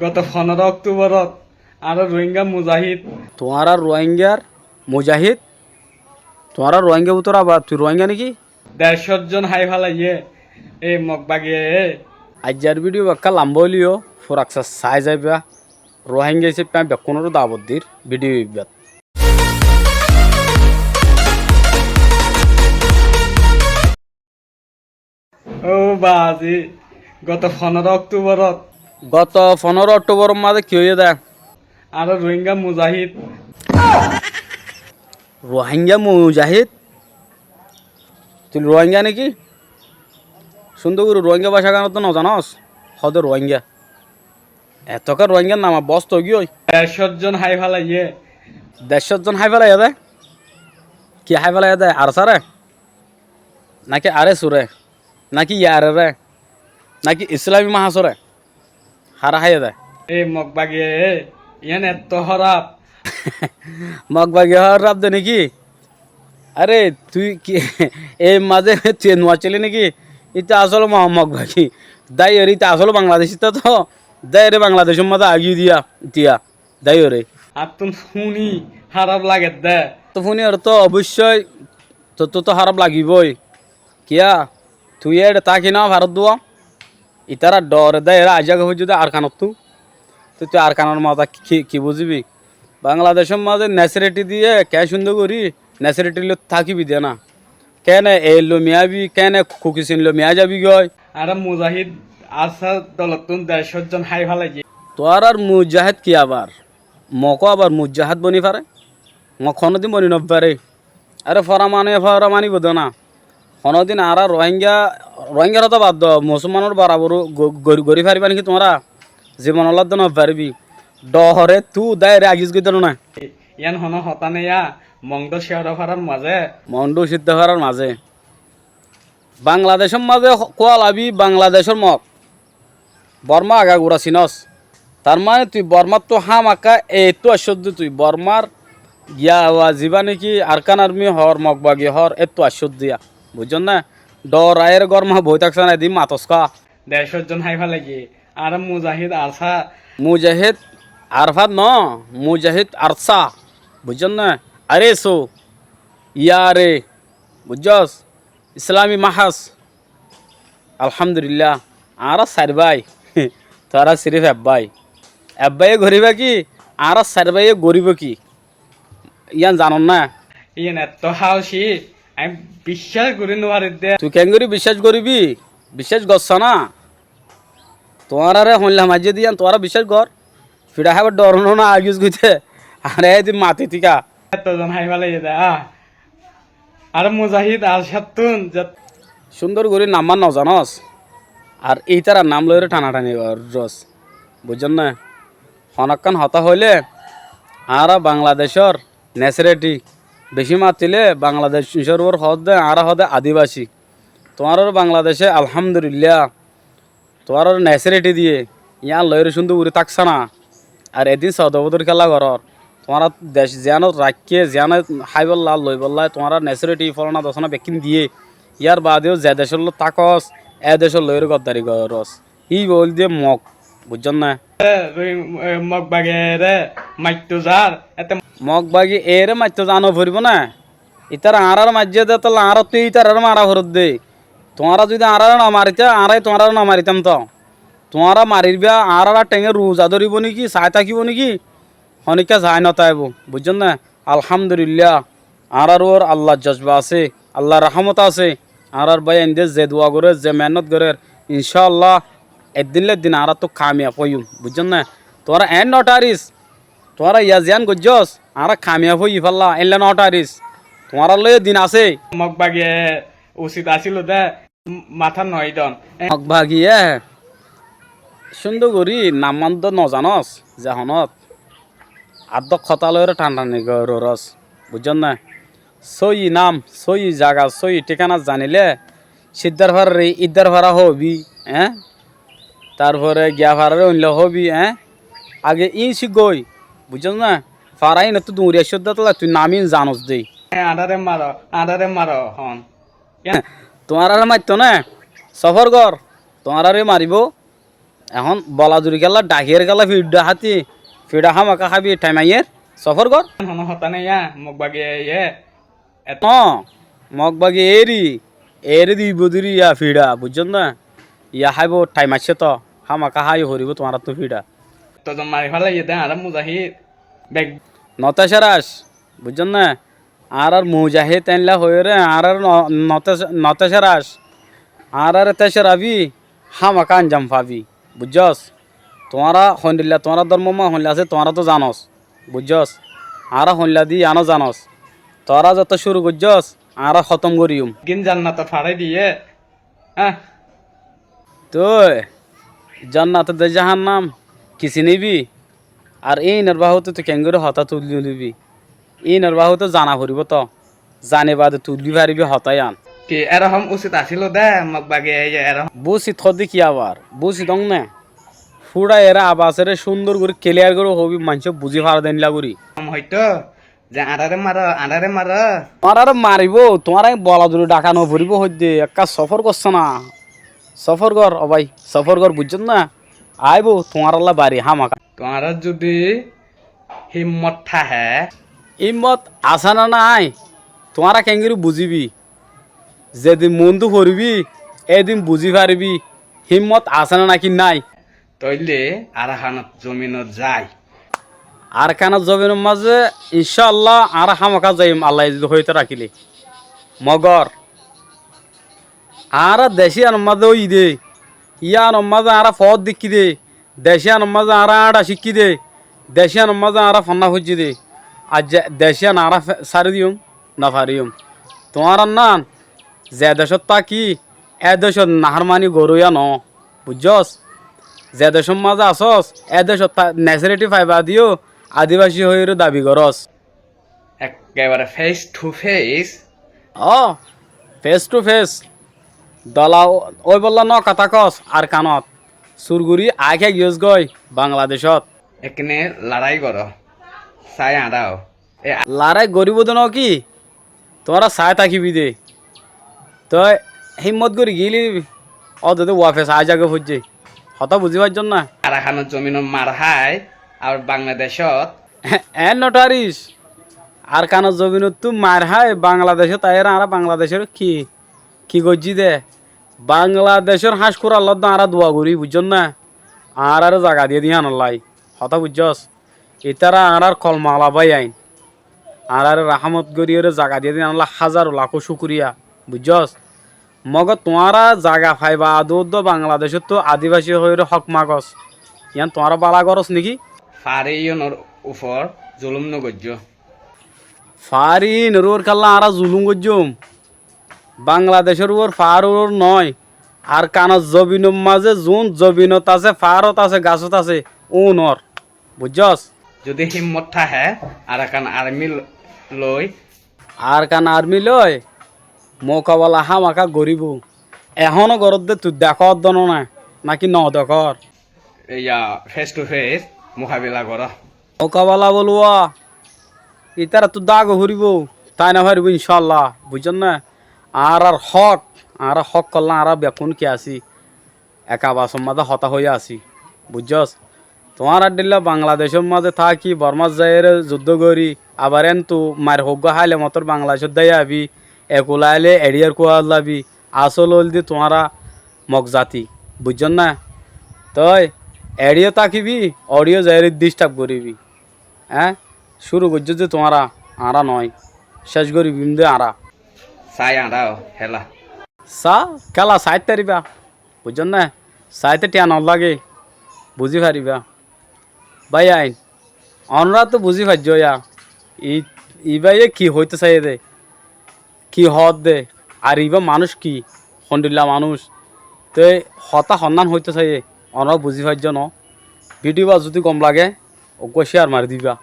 গত 15 অক্টোবরত আর রোহিঙ্গা মুজাহিদ তোমারা রোহিঙ্গার মুজাহিদ তোমারা রোহিঙ্গা উত্তর আবার তুই রোহিঙ্গা নাকি 150 জন হাই ফালাইয়ে এই মগবাগে আজ্জার ভিডিও বাক্কা লাম্বা হলিও ফোরাকসা সাই যাইবা রোহিঙ্গা হিসেবে আমি বেকুনের দাবদ্দির ভিডিও ইবাদ ও বাজি গত 15 অক্টোবরত গত 15 অক্টোবর মাঝে কি হয়ে দেয় আর রোহিঙ্গা মুজাহিদ রোহিঙ্গা মুজাহিদ তুই রোহিঙ্গা নাকি সুন্দর করে রোহিঙ্গা ভাষা গান তো নজানস হদে রোহিঙ্গা এতকা রোহিঙ্গার নামা বস তো কি ওই 150 জন হাই ফালাইয়ে 150 জন হাই ফেলাই দেয় কি হাই ফেলাই দেয় আর সারে নাকি আরে সুরে নাকি ইয়ারে রে নাকি ইসলামী মাহাসরে হারা হাই দেয় এই মগবাগে ইয়ান এত হরাপ মগবাগি হওয়ার রাব দে নাকি আরে তুই কি এই মাঝে তুই নোয়া চলি নাকি এটা আসলে মগবাগি দাই রে এটা আসলে বাংলাদেশি তো দাই রে বাংলাদেশের মাঝে আগিয়ে দিয়া দাই রে আর তুমি শুনি খারাপ লাগে দে তো ফোনে আর তো অবশ্যই তো খারাপ লাগিবই কিয়া তুই এটা তাকি না ভারত দোয়া ইতারা ডরে দেয় এরা আজাগ হয়ে যদি আর কানত তুই আর কানোর মাথা কি বুঝবি বাংলাদেশের মাঝে ন্যাচারিটি দিয়ে কে সুন্দর করি ন্যাচারিটি থাকিবি দে না কেন এই লো মিয়াবি কেন কুকিসিন লো মিয়া যাবি গয় আর মুজাহিদ আসা দলতুন 150 জন হাই ফালাইয়ে তোর আর মুজাহিদ কি আবার মকো আবার মুজাহাদ বনি পারে কোনোদিন বনি নপারে আরে ফরা মানিব দে না কোনোদিন আর রোহিঙ্গার তো বাদ মুসলমানের বরাবর গড়ি ফারিবা নাকি তোমরা জীবন আল্লাহ নপারবি ডহরে তু দায় রে আগিস গই না ইয়ান হন হতানেয়া মংদ শেহর ফারার মাঝে মন্ডু সিদ্ধ করার মাঝে বাংলাদেশের মাঝে কোয়ালাবি বাংলাদেশের মত বর্মা আগা গুড়া চিনস তার মানে তুই বর্মার তো হাম আঁকা এই তো আশ্চর্য তুই বর্মার গিয়া যিবা নাকি আরকান আর্মি হর মগবাগি হর এত আশ্চর্য বুঝছেন না ডর আয়ের গরমা বই থাকছে না এদিন মাতসকা 150 জন হাই ফালাইয়ে আর মুজাহিদ আসা মুজাহিদ আরফাত ন মুজাহিদ আরসা বুঝছেন না আরে সো ইয়ারে বুঝছস ইসলামী মাহাস আলহামদুলিল্লাহ আর সার ভাই তারা সিরিফ আব্বাই গরিবা কি আর সার ভাই গরিব কি ইয়ান জানন না ইয়ান এত হাউসি আমি বিশ্বাস করি নোয়ারি দে তুই কেন করি বিশ্বাস করবি বিশ্বাস করছ না তোমার আরে হইলাম মাঝে দিয়ান তোরা বিশ্বাস কর ফিরা হাবার ডরনো না আগিস গইতে আরে এদিন মাতি টিকা 100 জন হাই ফালাইয়ে দে আর মুজাহিদ আসাতুন সুন্দর করে নাম্বার নজানস আর এই তারা নাম লইরে টানাটানি রস বুঝছেন না হনকান হতা হইলে আর বাংলাদেশের ন্যাচারিটি বেশি মাতিলে বাংলাদেশের ওর হদে আর হদে আদিবাসী তোমার বাংলাদেশে আলহামদুলিল্লাহ তোমার ন্যাচারিটি দিয়ে ইয়ার লইরে সুন্দর উড়ে থাকছে না আর এদিন সদবদর খেলা ঘর তোমার দেশ যেন রাখিয়ে যেন হাইবল লাল লই বললাই তোমার ন্যাচারিটি ফলনা দশনা বেকিন দিয়ে ইয়ার বাদেও যে দেশের লোক তাকস এ দেশের লইরে গদ্দারি রস ই বল দিয়ে মগ বুঝছেন না মগবাগে রে মাইতো যার এতে মগবাগি এরে মারতে জানো ভরিব না ইতার আর মাঝে দে তাহলে আর তুই ইতার মারা ভরত দে তোমারা যদি আর না মারিতে আরাই তোমার না মারিতাম তো তোমারা মারিবা আর টেঙে রোজা ধরিব নাকি চাই থাকিব নাকি অনেকে যায় না তাইব বুঝছেন না আলহামদুলিল্লাহ আর ওর আল্লাহ জজবা আছে আল্লাহ রহমত আছে আর ভাই এনদে যে দোয়া করে যে মেহনত করে ইনশাআল্লাহ একদিন আর তো কামিয়াব হইম বুঝছেন না তোরা এন নটারিস তোরা ইয়াজিয়ান গজ্জস আর কামিয়াব হই ফাল্লা এনলে নটারিস তোমার লয়ে দিন আছে মগবাগে উচিত আছিল দে মাথা নয় দন মগবাগিয়ে সুন্দর করি নামান তো নজানস জাহনত আদ খতা লয়ে টানটানি রস বুঝছেন না সই নাম সই জায়গা সই ঠিকানা জানিলে সিদ্ধার ভাড়া রে ইদ্দার ভাড়া হবি হ্যাঁ তারপরে গিয়া ভাড়ারে অন্য হবি হ্যাঁ আগে ইন শিখই বুঝছেন না ফারাই না তুই দৌড়িয়া সদ্যা তুই নামিন জানোস দেই আদারে মারো হন তোমার আর মারতো না সফর কর তোমার আরে মারিব এখন বলা জুড়ি গেলা ডাকিয়ে গেলা ফিডা হাতি ফিডা হামাকা খাবি টাইমাইয়ের সফর কর হন হতা নাই মোক বাগে ইয়ে ন মগ বাগি এরি দিব দিরি ইয়া ফিডা বুঝছেন না ইয়া খাইব টাইম আছে তো হামাকা হাই হরিব তোমার তো ফিডা তো মারি ফেলাই দে আর মুজাহিদ বেগ নতেশরাস বুঝছেন না আর মুজাহিদ তাইলা হয়ে রে আর নতেশরাস আর তেসরাবি হামাকা আঞ্জাম পাবি বুঝছস তোমারা হন্ডিল্লা তোমার ধর্ম মা হইলা আছে তোমরা তো জানস বুঝছস আর হইলা দি আনো জানস তোরা যত শুরু করছস আর খতম করিম গিন জান্নাত ফাড়াই দিয়ে হ্যাঁ তুই জান্নাতে দে জাহান্নাম কিছু নিবি আর এই নির্বাহতে তুই কেন করে হতা তুলি নিবি এই নির্বাহতে জানা ফুরিব তো জানে বাদে তুলি পারিবি হতাই আন কি এরকম উচিত আছিল দে মোক বাগে এরকম বুঝি থদি কি আবার বুঝি দং না ফুড়া এরা আবাসের সুন্দর করে ক্লিয়ার করে হবি মানুষ বুঝি ভাড়া দেনলা করি হয়তো যে আড়ারে মার তোমার আর মারিব তোমার বলা দূরে ডাকা ন ভরিব হইতে একা সফর করছ না সফর কর ও ভাই সফর কর বুঝছেন না আইব তোমার আল্লাহ বাড়ি হামাকা তোমার যদি হিম্মত থাহে ইমত আসা না নাই তোমারা কেঙ্গিরি বুঝিবি যেদিন মন্দু করবি এদিন বুঝি পারবি হিম্মত আসে না নাকি নাই তইলে আর হানত জমিনত যায় আর কেন জমিনের মাঝে ইনশাল্লাহ আর হামাকা যাইম আল্লাহ যদি হইতে রাখিলে মগর আর দেশি আনমাজে ওই দে ইয়া আনমাজে আর ফদ দেখি দে দেশি আনমাজে আর আড়া শিক্ষি দে দেশি আনমাজে আর ফান্না খুঁজি দে আর দেশি আন আর সারি দিম না ফারিম তোমার নান যে দেশত তা কি এ দেশত নাহারমানি গরুয়া ন বুঝছস যে দেশের মাঝে আসস এ দেশত ন্যাচারিটি ফাইবা দিও আদিবাসী হয়ে দাবি করস একেবারে face to face face to face দলা ওই বললা ন কথা কস আর কানত সুরগুড়ি আগে গিয়েছ গই বাংলাদেশত এখানে লড়াই কর চাই আড়াও লড়াই গরিব ন কি তোমরা চাই থাকিবি দে তই হিম্মত করে গিলি ও দাদা ওয়াফে চাই জাগে হচ্ছে হতা বুঝিবার জন্য না আর হানত জমিনত মার হাই আর বাংলাদেশত এন নটারিস আর কানত জমিনত তো মার হাই বাংলাদেশে তাই আর বাংলাদেশের কি করছি দে বাংলাদেশের হাঁস করে আল্লাহ আর দোয়া করি বুঝছেন না আর জায়গা দিয়ে দিয়ে আনলাই হতা বুঝছস এতারা আর কলমালা বাই আইন আর রাহমত গরিয়ের জায়গা দিয়ে দিয়ে আনলা হাজারো লাখো শুকুরিয়া বুঝছস মগ তোমারা জায়গা ফাইবা আদৌ বাংলাদেশত তো আদিবাসী হয়ে হক মাগস ইয়ান তোমারা বালা গরস নাকি ফারিয়নের উপর জুলুম নগর্য ফারি নরুর কাল্লা আর জুলুম গজ্জুম বাংলাদেশের উপর ফারুর নয় আর কানত জবিনের মাঝে জুন জবিনত আছে ফারত আছে গাছত আছে ও নর বুঝছস যদি হিম্মত থাহে আর এখন আর্মি লই আর কান আর্মি লয় মোকাবেলা হামাকা গরিব এখনো গরত দে তুই দেখ দন না নাকি ন দেখর ইয়া ফেস টু ফেস মোকাবিলা কর মোকাবেলা বলুয়া ইতারা তো দাগ হরিব তাই না পারিব ইনশাল্লাহ বুঝছেন না আর হক করলাম আর বেকুন কে আসি একা বাসন মাঝে হতা হয়ে আসি বুঝছস তোমার আর দিল্লা বাংলাদেশের মাঝে থাকি বর্মার যাইয়ের যুদ্ধ করি আবার এন তু মার হোক হাইলে মতর বাংলাদেশের দায় আবি একুলাইলে এড়িয়ার কুয়া লাবি আসল হল দি তোমারা মগ জাতি বুঝছেন না তই এড়িয়ে তাকিবি অডিও যাইয়ের ডিস্টার্ব করিবি হ্যাঁ শুরু করছো যে তোমারা আরা নয় শেষ করিবি দে আরা চাই আড়াও হেলা খেলা সাইড তারিবা বুঝছেন না সাইতে টিয়া ন লাগে বুঝি পারিবা ভাই আইন অনরা তো বুঝি পারছ ইয়া ইবাইয়ে কি হইতে চাই দে কি হদ দে আর ইবা মানুষ কি হন্ডিল্লা মানুষ তো হতা সন্ধান হইতে চাই অনরা বুঝি পারছ ন ভিডিও বা যদি কম লাগে ওকে শেয়ার মারি দিবা